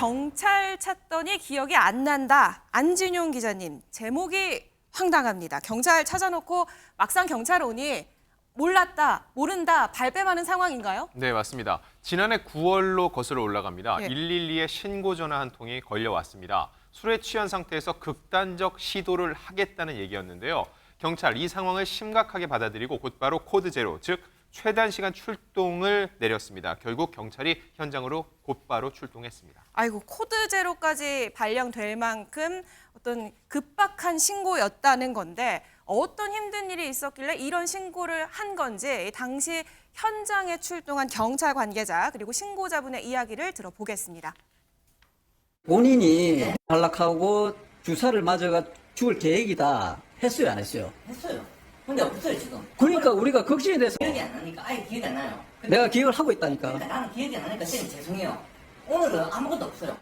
경찰 찾더니 기억이 안 난다. 안진용 기자님, 제목이 황당합니다. 경찰 찾아놓고 막상 경찰 오니 몰랐다, 모른다, 발뺌하는 상황인가요? 네, 맞습니다. 지난해 9월로 거슬러 올라갑니다. 예. 112에 신고 전화 한 통이 걸려왔습니다. 술에 취한 상태에서 극단적 시도를 하겠다는 얘기였는데요. 경찰 이 상황을 심각하게 받아들이고 곧바로 코드 제로, 즉 최단 시간 출동을 내렸습니다. 결국 경찰이 현장으로 곧바로 출동했습니다. 아이고, 코드 제로까지 발령될 만큼 어떤 급박한 신고였다는 건데 어떤 힘든 일이 있었길래 이런 신고를 한 건지 당시 현장에 출동한 경찰 관계자 그리고 신고자분의 이야기를 들어보겠습니다. 본인이 탈락하고 주사를 맞아가 죽을 계획이다 했어요, 안 했어요? 했어요. 근데 없어요, 지금. 그러니까 우리가 걱정이 돼서 기억이 안 나니까, 아예 기억이 안 나요. 내가 기억을 하고 있다니까. 그러니까 나는 기억이 안 나니까 선생님 죄송해요. 오늘은 아무것도 없어요.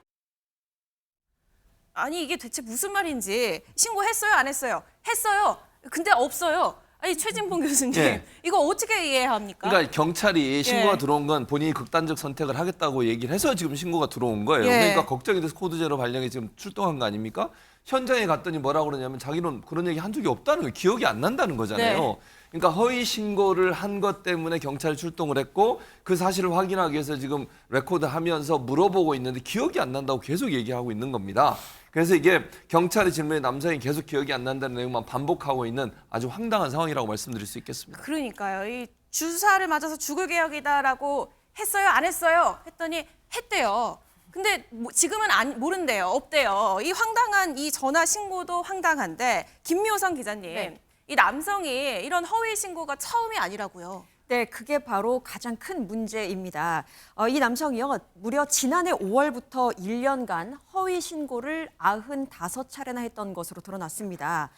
아니, 이게 대체 무슨 말인지 신고했어요, 안 했어요? 했어요. 근데 없어요. 아니, 최진봉 교수님, 예. 이거 어떻게 이해해야 합니까? 그러니까 경찰이 신고가 예. 들어온 건 본인이 극단적 선택을 하겠다고 얘기를 해서 지금 신고가 들어온 거예요. 예. 그러니까 걱정이 돼서 코드 제로 발령에 지금 출동한 거 아닙니까? 현장에 갔더니 뭐라고 그러냐면 자기는 그런 얘기 한 적이 없다는 거예요. 기억이 안 난다는 거잖아요. 네. 그러니까 허위 신고를 한 것 때문에 경찰이 출동을 했고 그 사실을 확인하기 위해서 지금 레코드하면서 물어보고 있는데 기억이 안 난다고 계속 얘기하고 있는 겁니다. 그래서 이게 경찰의 질문에 남성이 계속 기억이 안 난다는 내용만 반복하고 있는 아주 황당한 상황이라고 말씀드릴 수 있겠습니다. 그러니까요. 이 주사를 맞아서 죽을 계획이다라고 했어요, 안 했어요? 했더니 했대요. 근데 지금은 모른대요, 없대요. 이 황당한 이 전화 신고도 황당한데 김묘성 기자님, 네. 이 남성이 이런 허위 신고가 처음이 아니라고요. 네, 그게 바로 가장 큰 문제입니다. 이 남성이요, 무려 지난해 5월부터 1년간 허위 신고를 95차례나 했던 것으로 드러났습니다.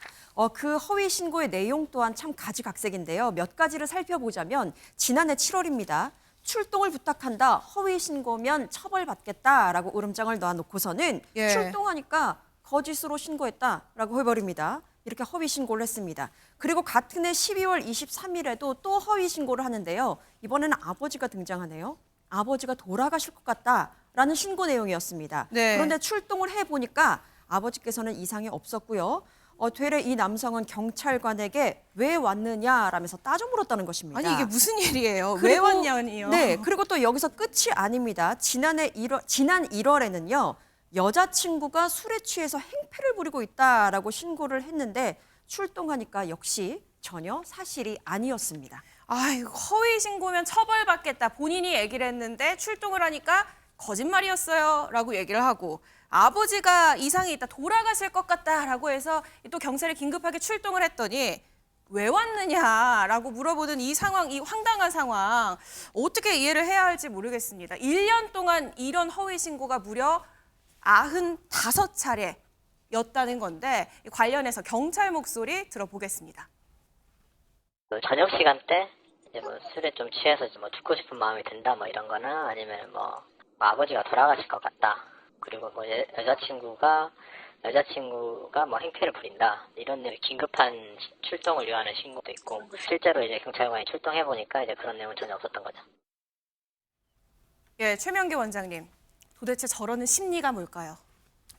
그 허위 신고의 내용 또한 참 가지각색인데요. 몇 가지를 살펴보자면 지난해 7월입니다. 출동을 부탁한다, 허위 신고면 처벌받겠다라고 으름장을 놔놓고서는 예. 출동하니까 거짓으로 신고했다라고 해버립니다. 이렇게 허위 신고를 했습니다. 그리고 같은 해 12월 23일에도 또 허위 신고를 하는데요. 이번에는 아버지가 등장하네요. 아버지가 돌아가실 것 같다라는 신고 내용이었습니다. 네. 그런데 출동을 해보니까 아버지께서는 이상이 없었고요. 되레 이 남성은 경찰관에게 왜 왔느냐라면서 따져 물었다는 것입니다. 아니, 이게 무슨 일이에요? 왜 그리고, 왔냐니요? 네, 그리고 또 여기서 끝이 아닙니다. 지난 1월에는요. 여자친구가 술에 취해서 행패를 부리고 있다라고 신고를 했는데 출동하니까 역시 전혀 사실이 아니었습니다. 아이고, 허위 신고면 처벌받겠다. 본인이 얘기를 했는데 출동을 하니까 거짓말이었어요 라고 얘기를 하고 아버지가 이상이 있다, 돌아가실 것 같다라고 해서 또 경찰이 긴급하게 출동을 했더니 왜 왔느냐라고 물어보는 이 상황, 이 황당한 상황 어떻게 이해를 해야 할지 모르겠습니다. 1년 동안 이런 허위 신고가 무려 95차례였다는 건데 관련해서 경찰 목소리 들어보겠습니다. 저녁 시간 때 이제 뭐 술에 좀 취해서 뭐 죽고 싶은 마음이 든다 뭐 이런 거나 아니면 뭐 아버지가 돌아가실 것 같다. 그리고 뭐 여자친구가 뭐 행패를 부린다. 이런 긴급한 출동을 요하는 신고도 있고 실제로 이제 경찰관이 출동해 보니까 이제 그런 내용은 전혀 없었던 거죠. 예, 최명기 원장님. 도대체 저러는 심리가 뭘까요?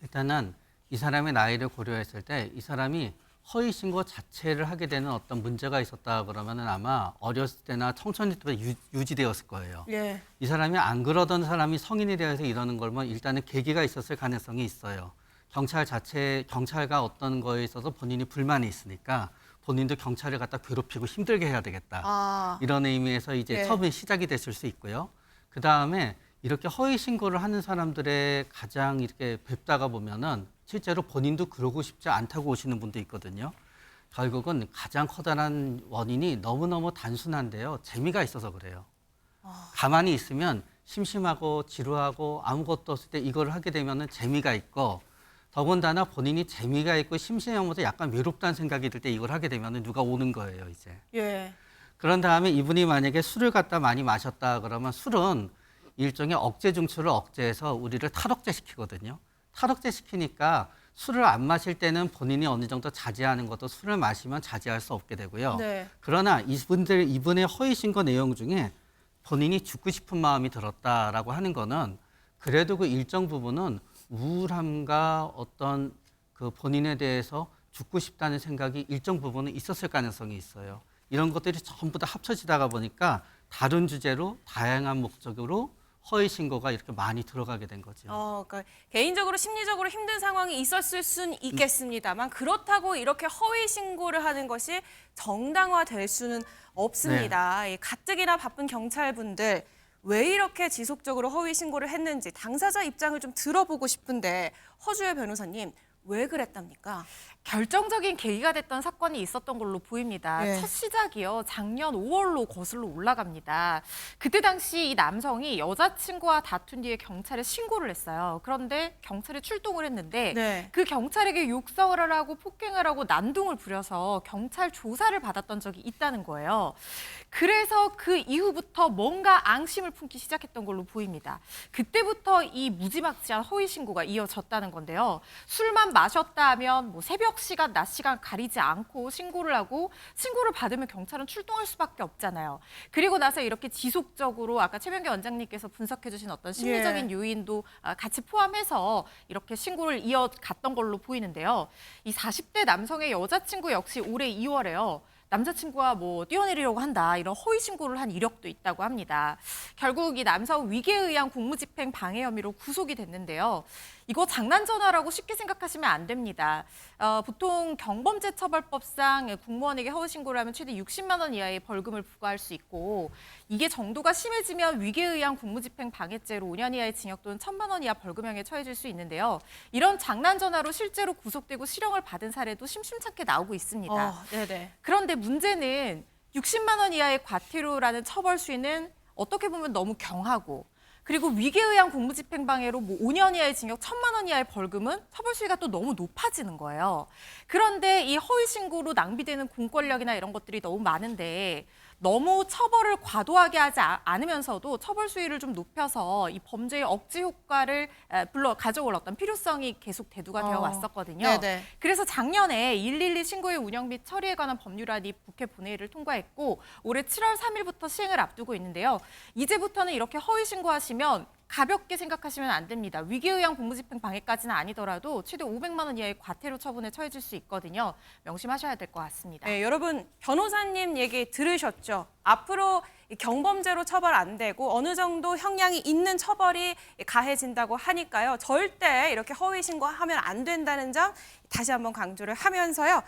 일단은 이 사람의 나이를 고려했을 때 이 사람이 허위 신고 자체를 하게 되는 어떤 문제가 있었다 그러면은 아마 어렸을 때나 청소년 때부터 유지되었을 거예요. 예. 이 사람이 안 그러던 사람이 성인이 되어서 이러는 걸면 일단은 계기가 있었을 가능성이 있어요. 경찰과 어떤 거에 있어서 본인이 불만이 있으니까 본인도 경찰을 갖다 괴롭히고 힘들게 해야 되겠다. 이런 의미에서 이제 예. 처음에 시작이 됐을 수 있고요. 그 다음에 이렇게 허위 신고를 하는 사람들의 가장 이렇게 뵙다가 보면은 실제로 본인도 그러고 싶지 않다고 오시는 분도 있거든요. 결국은 가장 커다란 원인이 너무너무 단순한데요. 재미가 있어서 그래요. 가만히 있으면 심심하고 지루하고 아무것도 없을 때 이걸 하게 되면은 재미가 있고 더군다나 본인이 재미가 있고 심심하면서 약간 외롭다는 생각이 들 때 이걸 하게 되면은 누가 오는 거예요, 이제. 예. 그런 다음에 이분이 만약에 술을 갖다 많이 마셨다 그러면 술은 일종의 억제 중추를 억제해서 우리를 탈억제 시키거든요. 탈억제 시키니까 술을 안 마실 때는 본인이 어느 정도 자제하는 것도 술을 마시면 자제할 수 없게 되고요. 네. 그러나 이분의 허위 신고 내용 중에 본인이 죽고 싶은 마음이 들었다라고 하는 거는 그래도 그 일정 부분은 우울함과 어떤 그 본인에 대해서 죽고 싶다는 생각이 일정 부분은 있었을 가능성이 있어요. 이런 것들이 전부 다 합쳐지다가 보니까 다른 주제로 다양한 목적으로 허위 신고가 이렇게 많이 들어가게 된 거죠. 그러니까 개인적으로 심리적으로 힘든 상황이 있었을 순 있겠습니다만 그렇다고 이렇게 허위 신고를 하는 것이 정당화될 수는 없습니다. 이 가뜩이나 바쁜 경찰분들 왜 이렇게 지속적으로 허위 신고를 했는지 당사자 입장을 좀 들어보고 싶은데 허주혜 변호사님 왜 그랬답니까? 결정적인 계기가 됐던 사건이 있었던 걸로 보입니다. 네. 첫 시작이요. 작년 5월로 거슬러 올라갑니다. 그때 당시 이 남성이 여자친구와 다툰 뒤에 경찰에 신고를 했어요. 그런데 경찰에 출동을 했는데 네. 그 경찰에게 욕설을 하고 폭행을 하고 난동을 부려서 경찰 조사를 받았던 적이 있다는 거예요. 그래서 그 이후부터 뭔가 앙심을 품기 시작했던 걸로 보입니다. 그때부터 이 무지막지한 허위 신고가 이어졌다는 건데요. 술만 마셨다 하면 뭐 새벽 시간, 낮 시간 가리지 않고 신고를 하고 신고를 받으면 경찰은 출동할 수밖에 없잖아요. 그리고 나서 이렇게 지속적으로 아까 최명기 원장님께서 분석해 주신 어떤 심리적인 요인도 같이 포함해서 이렇게 신고를 이어갔던 걸로 보이는데요. 이 40대 남성의 여자친구 역시 올해 2월에요. 남자친구와 뭐 뛰어내리려고 한다 이런 허위 신고를 한 이력도 있다고 합니다. 결국 이 남성 위계에 의한 공무집행 방해 혐의로 구속이 됐는데요. 이거 장난 전화라고 쉽게 생각하시면 안 됩니다. 보통 경범죄처벌법상 공무원에게 허위 신고를 하면 최대 60만 원 이하의 벌금을 부과할 수 있고 이게 정도가 심해지면 위계에 의한 공무집행 방해죄로 5년 이하의 징역 또는 1,000만 원 이하 벌금형에 처해질 수 있는데요. 이런 장난 전화로 실제로 구속되고 실형을 받은 사례도 심심찮게 나오고 있습니다. 네네. 그런데 문제는 60만 원 이하의 과태료라는 처벌 수위는 어떻게 보면 너무 경하고 그리고 위계에 의한 공무집행방해로 뭐 5년 이하의 징역 1,000만 원 이하의 벌금은 처벌 수위가 또 너무 높아지는 거예요. 그런데 이 허위 신고로 낭비되는 공권력이나 이런 것들이 너무 많은데 너무 처벌을 과도하게 하지 않으면서도 처벌 수위를 좀 높여서 이 범죄의 억제 효과를 가져올 어떤 필요성이 계속 대두가 되어 왔었거든요. 네네. 그래서 작년에 112 신고의 운영 및 처리에 관한 법률안이 국회 본회의를 통과했고 올해 7월 3일부터 시행을 앞두고 있는데요. 이제부터는 이렇게 허위 신고하시면 가볍게 생각하시면 안 됩니다. 위계에 의한 공무집행 방해까지는 아니더라도 최대 500만 원 이하의 과태료 처분에 처해질 수 있거든요. 명심하셔야 될 것 같습니다. 네, 여러분 변호사님 얘기 들으셨죠? 앞으로 이 경범죄로 처벌 안 되고 어느 정도 형량이 있는 처벌이 가해진다고 하니까요. 절대 이렇게 허위 신고하면 안 된다는 점 다시 한번 강조를 하면서요.